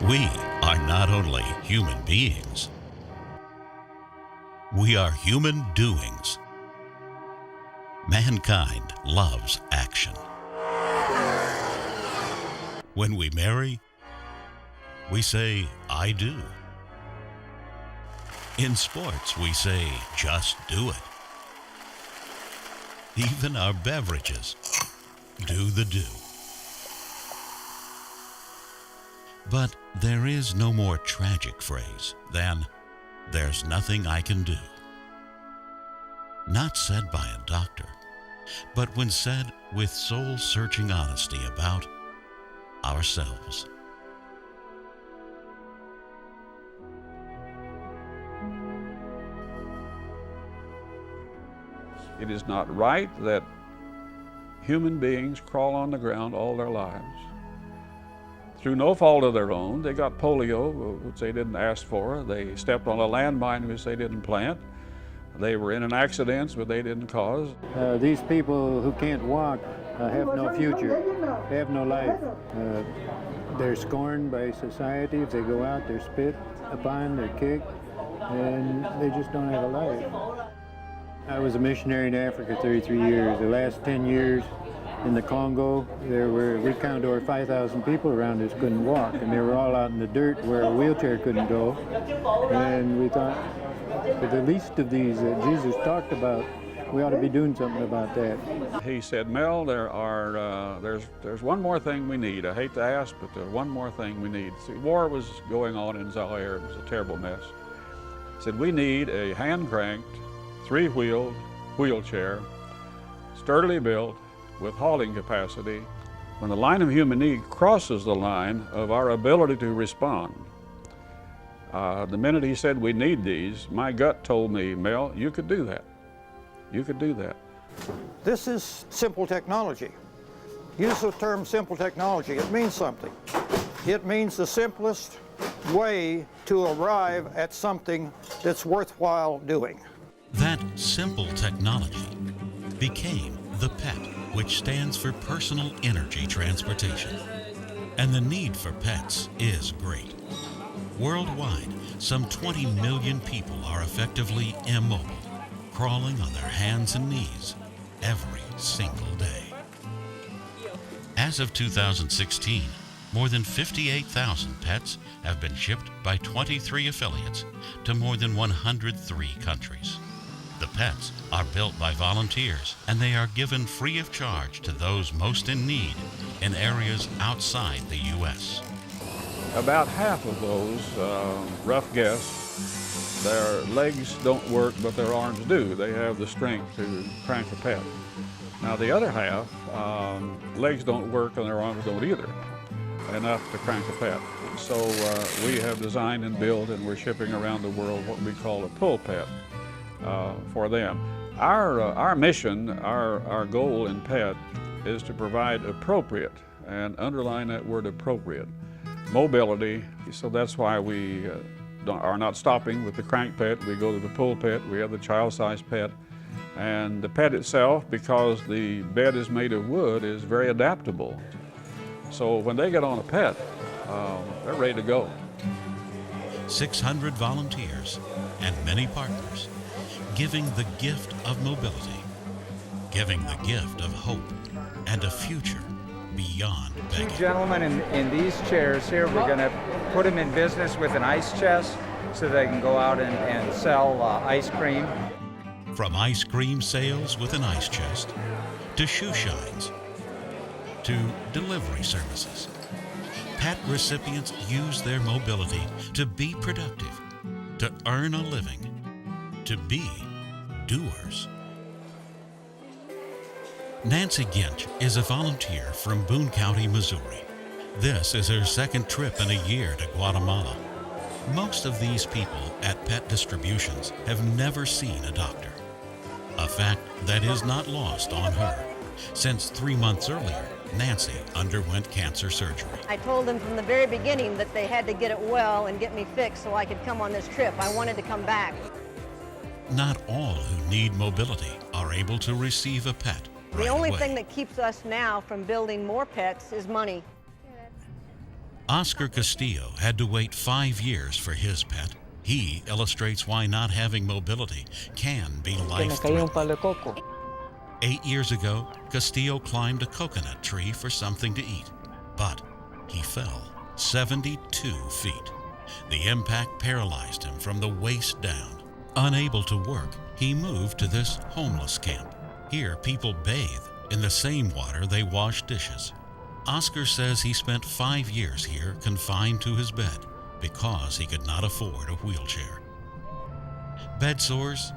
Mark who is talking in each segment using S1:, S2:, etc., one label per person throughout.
S1: We are not only human beings, we are human doings. Mankind loves action. When we marry, we say, "I do." In sports, we say, "Just do it." Even our beverages do the do. But there is no more tragic phrase than, "There's nothing I can do." Not said by a doctor, but when said with soul-searching honesty about ourselves.
S2: It is not right that human beings crawl on the ground all their lives. Through no fault of their own, they got polio, which they didn't ask for. They stepped on a landmine, which they didn't plant. They were in an accident, which they didn't cause.
S3: These people who can't walk have no future, they have no life. They're scorned by society. If they go out, they're spit upon, they're kicked, and they just don't have a life. I was a missionary in Africa 33 years. The last 10 years in the Congo, we counted over 5,000 people around us couldn't walk, and they were all out in the dirt where a wheelchair couldn't go. And we thought, for the least of these that Jesus talked about, we ought to be doing something about that.
S2: He said, "Mel, there's one more thing we need. I hate to ask, but there's one more thing we need." See, war was going on in Zaire. It was a terrible mess. He said, "We need a hand-cranked, three-wheeled wheelchair, sturdily built, with hauling capacity. When the line of human need crosses the line of our ability to respond." The minute he said we need these, my gut told me, "Mel, you could do that. You could do that."
S4: This is simple technology. Use the term simple technology. It means something. It means the simplest way to arrive at something that's worthwhile doing.
S1: That simple technology became the PET, which stands for Personal Energy Transportation. And the need for pets is great. Worldwide, some 20 million people are effectively immobile, crawling on their hands and knees every single day. As of 2016, more than 58,000 pets have been shipped by 23 affiliates to more than 103 countries. The pets are built by volunteers, and they are given free of charge to those most in need in areas outside the U.S.
S2: About half of those, rough guess, their legs don't work, but their arms do. They have the strength to crank a pet. Now the other half, legs don't work and their arms don't either, enough to crank a pet. So we have designed and built, and we're shipping around the world what we call a pull pet for them. Our mission, our goal in PET is to provide appropriate, and underline that word appropriate, mobility. So that's why we are not stopping with the crank pet. We go to the pull pet. We have the child-sized pet. And the pet itself, because the bed is made of wood, is very adaptable. So when they get on a pet, they're ready to go.
S1: 600 volunteers and many partners, giving the gift of mobility, giving the gift of hope and a future beyond begging.
S5: Two gentlemen in these chairs here, we're going to put them in business with an ice chest so they can go out and sell ice cream.
S1: From ice cream sales with an ice chest, to shoe shines, to delivery services, PET recipients use their mobility to be productive, to earn a living, to be doers. Nancy Ginch is a volunteer from Boone County, Missouri. This is her second trip in a year to Guatemala. Most of these people at PET Distributions have never seen a doctor, a fact that is not lost on her, since 3 months earlier, Nancy underwent cancer surgery.
S6: I told them from the very beginning that they had to get it well and get me fixed so I could come on this trip. I wanted to come back.
S1: Not all who need mobility are able to receive a pet right
S6: The only
S1: away.
S6: thing that keeps us now from building more pets is money.
S1: Oscar Castillo had to wait 5 years for his pet. He illustrates why not having mobility can be life-threatening. 8 years ago, Castillo climbed a coconut tree for something to eat, but he fell 72 feet. The impact paralyzed him from the waist down. Unable to work, he moved to this homeless camp. Here, people bathe in the same water they wash dishes. Oscar says he spent 5 years here confined to his bed because he could not afford a wheelchair. Bed sores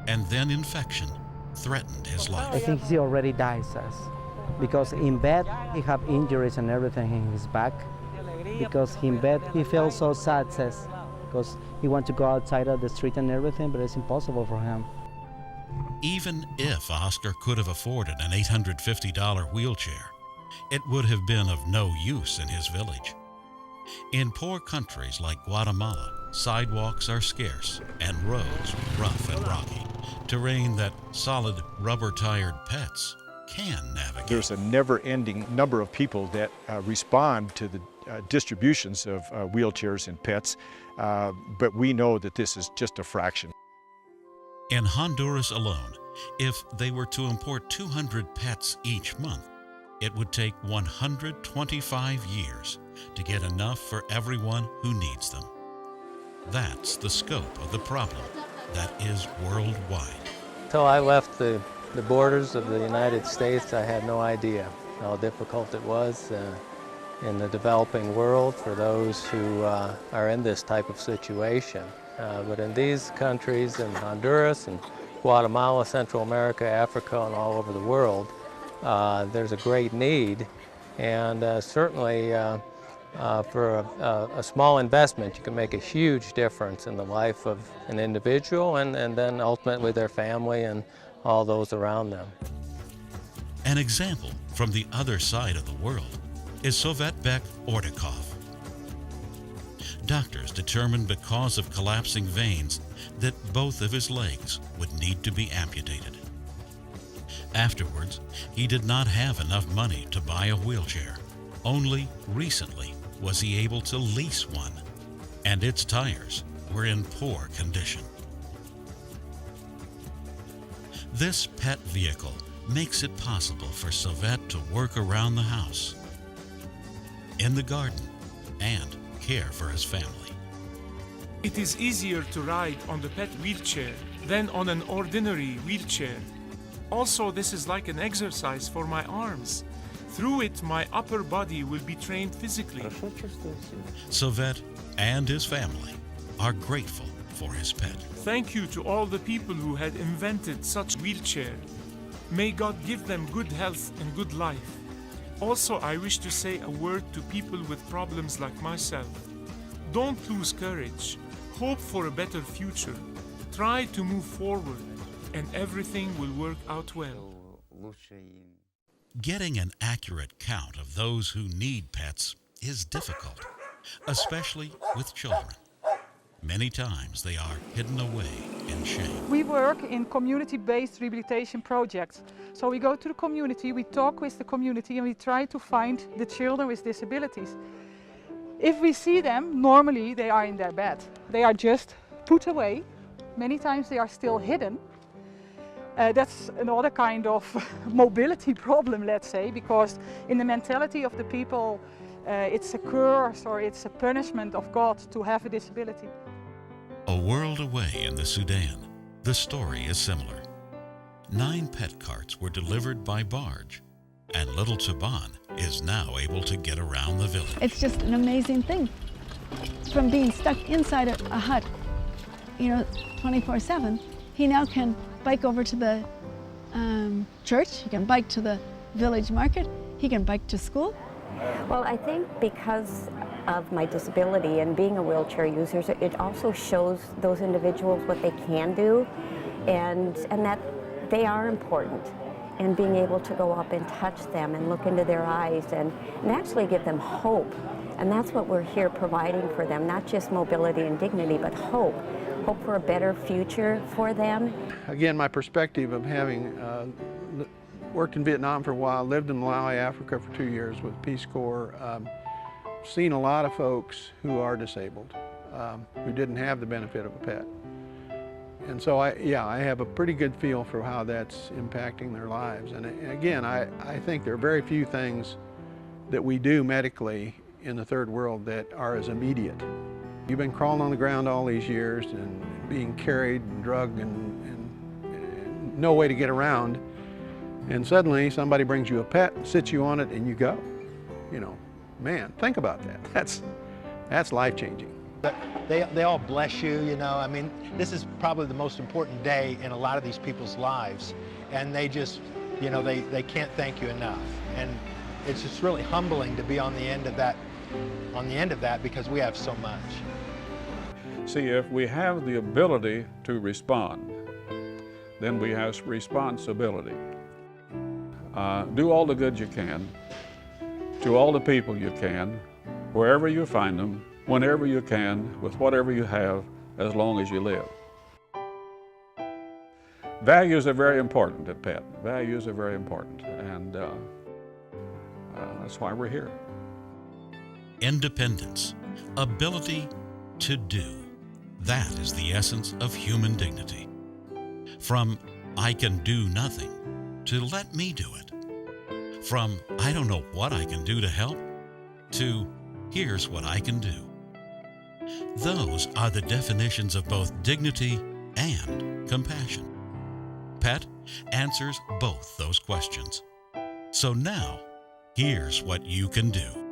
S1: and then infection threatened his
S7: I
S1: life.
S7: think he already dies us because in bed he have injuries and everything in his back. Because in bed he feels so sad, says, because he wants to go outside of the street and everything, but it's impossible for him.
S1: Even if Oscar could have afforded an $850 wheelchair, it would have been of no use in his village. In poor countries like Guatemala, sidewalks are scarce and roads rough and rocky, terrain that solid rubber-tired pets can navigate.
S8: There's a never-ending number of people that respond to the distributions of wheelchairs and pets, but we know that this is just a fraction.
S1: In Honduras alone, if they were to import 200 pets each month, it would take 125 years to get enough for everyone who needs them. That's the scope of the problem that is worldwide.
S9: Until I left the borders of the United States, I had no idea how difficult it was in the developing world for those who are in this type of situation. But in these countries, in Honduras and Guatemala, Central America, Africa, and all over the world, there's a great need, and certainly for a small investment, you can make a huge difference in the life of an individual and then ultimately their family and all those around them.
S1: An example from the other side of the world is Sovetbek Ordakov. Doctors determined because of collapsing veins that both of his legs would need to be amputated. Afterwards, he did not have enough money to buy a wheelchair. Only recently was he able to lease one, and its tires were in poor condition. This pet vehicle makes it possible for Sovet to work around the house, in the garden, and care for his family.
S10: It is easier to ride on the pet wheelchair than on an ordinary wheelchair. Also, this is like an exercise for my arms. Through it, my upper body will be trained physically.
S1: Sovet and his family are grateful for his pet.
S10: Thank you to all the people who had invented such wheelchair. May God give them good health and good life. Also, I wish to say a word to people with problems like myself. Don't lose courage. Hope for a better future. Try to move forward, and everything will work out well.
S1: Getting an accurate count of those who need pets is difficult, especially with children. Many times they are hidden away in shame.
S11: We work in community-based rehabilitation projects. So we go to the community, we talk with the community, and we try to find the children with disabilities. If we see them, normally they are in their bed. They are just put away. Many times they are still hidden. That's another kind of mobility problem, let's say, because in the mentality of the people, it's a curse or it's a punishment of God to have a disability.
S1: A world away in the Sudan, the story is similar. 9 pet carts were delivered by barge, and little Taban is now able to get around the village.
S12: It's just an amazing thing. From being stuck inside a hut, 24/7, he now can bike over to the church, he can bike to the village market, he can bike to school.
S13: Well, I think because of my disability and being a wheelchair user, it also shows those individuals what they can do and that they are important. And being able to go up and touch them and look into their eyes and actually give them hope. And that's what we're here providing for them, not just mobility and dignity, but hope. Hope for a better future for them.
S14: Again, my perspective of having worked in Vietnam for a while, lived in Malawi, Africa for 2 years with Peace Corps, seen a lot of folks who are disabled, who didn't have the benefit of a pet. And so I have a pretty good feel for how that's impacting their lives. And again, I think there are very few things that we do medically in the third world that are as immediate. You've been crawling on the ground all these years and being carried and drugged and no way to get around. And suddenly somebody brings you a pet, sits you on it, and you go. You know, man, think about that. That's life-changing.
S15: They all bless you, you know. I mean, this is probably the most important day in a lot of these people's lives. And they just, you know, they can't thank you enough. And it's just really humbling to be on the end of that, because we have so much.
S2: See, if we have the ability to respond, then we have responsibility. Do all the good you can, to all the people you can, wherever you find them, whenever you can, with whatever you have, as long as you live. Values are very important at PET. Values are very important, and that's why we're here.
S1: Independence, ability to do. That is the essence of human dignity. From I can do nothing to let me do it. From I don't know what I can do to help to here's what I can do. Those are the definitions of both dignity and compassion. PET answers both those questions. So now, here's what you can do.